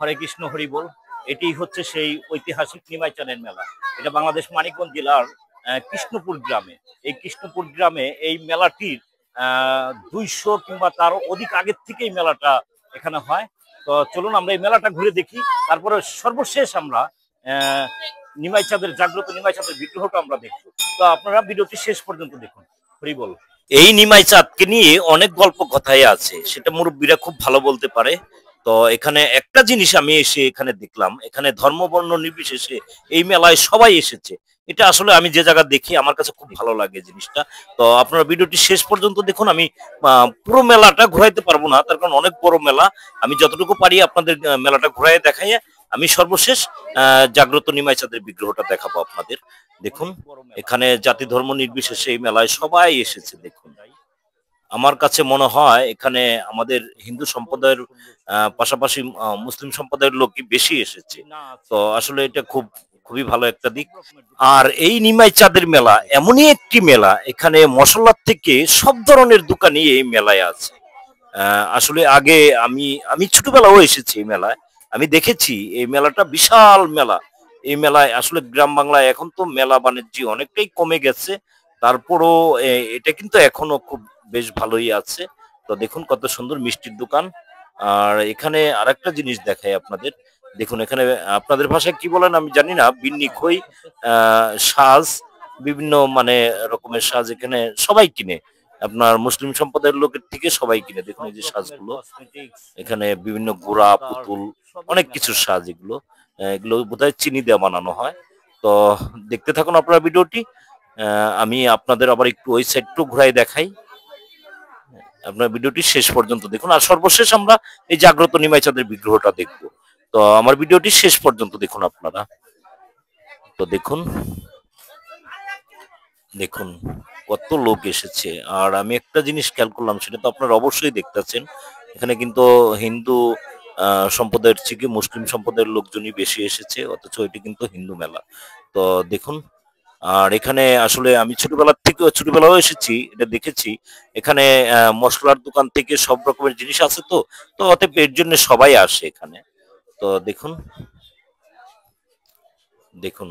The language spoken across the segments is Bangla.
হরে কৃষ্ণ হরি বল। এটি হচ্ছে সেই ঐতিহাসিক নিমাইচাঁদের মেলা। এটা বাংলাদেশ মানিকগঞ্জ জেলার কৃষ্ণপুর গ্রামে। এই কৃষ্ণপুর গ্রামে এই মেলাটির 200 কিংবা তার অধিক আগের থেকেই মেলাটা এখানে হয়। তো চলুন আমরা এই মেলাটা ঘুরে দেখি। তারপরে সর্বশেষ আমরা নিমাইচাঁদের জাগ্রত নিমাইচাঁদের বিগ্রহটা আমরা দেখব। তো আপনারা ভিডিওটি শেষ পর্যন্ত দেখুন। হরি বল। এই নিমাইচাঁদকে নিয়ে অনেক গল্প কথাই আছে, সেটা মুরব্বীরা খুব ভালো বলতে পারে। তো এখানে একটা জিনিস আমি এসে এখানে দেখলাম, এখানে ধর্ম বর্ণ নির্বিশেষে এই মেলায় সবাই এসেছে। এটা আসলে আমি যে জায়গা দেখি আমার কাছে খুব ভালো লাগে জিনিসটা। তো আপনারা ভিডিওটি শেষ পর্যন্ত দেখুন। আমি পুরো মেলাটা ঘুরাইতে পারবো না, তার কারণ অনেক বড় মেলা। আমি যতটুকু পারি আপনাদের মেলাটা ঘুরাই দেখাই। আমি সর্বশেষ জাগ্রত নিমাইচাঁদের বিগ্রহটা দেখাবো আপনাদের। দেখুন এখানে জাতি ধর্ম নির্বিশেষে এই মেলায় সবাই এসেছে। দেখুন আমার কাছে মনে হয় এখানে আমাদের হিন্দু সম্প্রদায়ের পাশাপাশি মুসলিম সম্প্রদায়ের লোকই বেশি এসেছে। তো আসলে এটা খুবই ভালো একটা দিক। আর এই নিমাইচাঁদের মেলা এমনই একটি মেলা, এখানে মশলার থেকে সব ধরনের দোকানই এই মেলায় আছে। আসলে আগে আমি ছোটবেলাও এসেছি এই মেলায়, আমি দেখেছি এই মেলাটা বিশাল মেলা। এই মেলায় আসলে গ্রাম বাংলায় এখন তো মেলা বাণিজ্য অনেকটাই কমে গেছে, তারপরও এটা কিন্তু এখনো খুব বেশ ভালোই আছে। তো দেখুন কত সুন্দর মিষ্টির দোকান। আর এখানে আরেকটা জিনিস দেখাই আপনাদের। দেখুন এখানে আপনাদের ভাষায় কি বলেন আমি জানি না, বিন্নি খই সাজ, বিভিন্ন মানে রকমের সাজ এখানে সবাই কিনে। আপনার মুসলিম সম্প্রদায়ের লোকের থেকে সবাই কিনে। দেখুন এই যে সাজগুলো, এখানে বিভিন্ন গোড়া পুতুল অনেক কিছুর সাজ, এগুলো এগুলো বোধহয় চিনি দিয়ে বানানো হয়। তো দেখতে থাকুন আপনারা ভিডিওটি। আমি আপনাদের আবার একটু ওই সাইডটু ঘুরাই দেখাই। আপনার ভিডিওটি শেষ পর্যন্ত দেখুন। আর সর্বশেষ আমরা এই জাগ্রত নিমাইচাঁদের বিগ্রহটা দেখব। তো আমার ভিডিওটি শেষ পর্যন্ত দেখুন আপনারা। তো দেখুন দেখুন কত লোক এসেছে। আর আমি একটা জিনিস খেয়াল করলাম, সেটা তো আপনারা অবশ্যই দেখতেছেন, এখানে কিন্তু হিন্দু সম্প্রদায়ের থেকে মুসলিম সম্প্রদায়ের লোকজনই বেশি এসেছে, অথচ এটি কিন্তু হিন্দু মেলা। তো দেখুন। আর এখানে আসলে আমি ছোটবেলাও এসেছি, এটা দেখেছি। এখানে মশলার দোকান থেকে সব রকমের জিনিস আছে। তো তো অতএব এর জন্য সবাই আসে এখানে। তো দেখুন দেখুন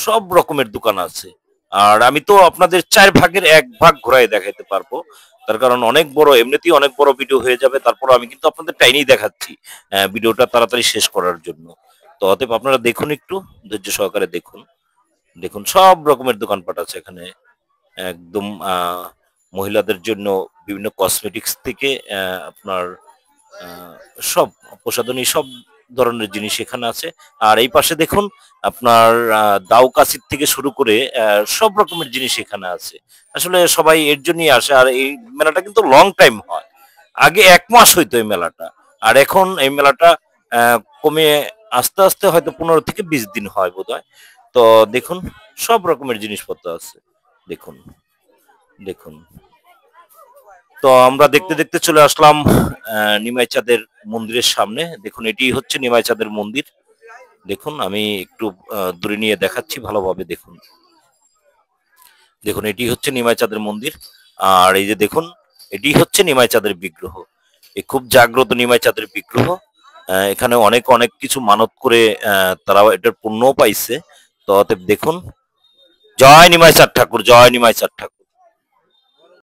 সব রকমের দোকান আছে। আর আমি তো আপনাদের 4 ভাগের 1 ভাগ ঘোরায় দেখাইতে পারবো, তার কারণ অনেক বড়, এমনিতেই অনেক বড় ভিডিও হয়ে যাবে। তারপর আমি কিন্তু আপনাদের টাইমেই দেখাচ্ছি ভিডিওটা তাড়াতাড়ি শেষ করার জন্য। তো অতএব আপনারা দেখুন, একটু ধৈর্য সহকারে দেখুন। দেখুন সব রকমের দোকানপাট আছে এখানে। একদম মহিলাদের জন্য বিভিন্ন কসমেটিক্স থেকে আপনার সব প্রসাধনী, সব ধরনের জিনিস এখানে আছে। আর এই পাশে দেখুন আপনার দাও কাশির থেকে শুরু করে সব রকমের জিনিস এখানে আছে। আসলে সবাই এর জন্যই আসে। আর এই মেলাটা কিন্তু লং টাইম হয়। আগে 1 মাস হইতো এই মেলাটা, আর এখন এই মেলাটা কমে আস্তে আস্তে হয়তো 15 থেকে 20 দিন হয় বোধহয়। তো দেখুন সব রকমের জিনিসপত্র আছে। দেখুন দেখুন তো আমরা দেখতে দেখতে চলে আসলাম নিমাইচাঁদের মন্দিরের সামনে। দেখুন এটি হচ্ছে নিমাইচাঁদের মন্দির। দেখুন আমি একটু দূরে নিয়ে দেখাচ্ছি ভালোভাবে। দেখুন দেখুন এটি হচ্ছে নিমাইচাঁদের মন্দির। আর এই যে দেখুন এটি হচ্ছে নিমাইচাঁদের বিগ্রহ। এই খুব জাগ্রত নিমাইচাঁদের বিগ্রহ। এখানে অনেক অনেক কিছু মানত করে তারা এটার পুণ্যও পাইছে। তো অতএব দেখুন, জয় নিমাইচাঁদ ঠাকুর, জয় নিমাইচাঁদ ঠাকুর।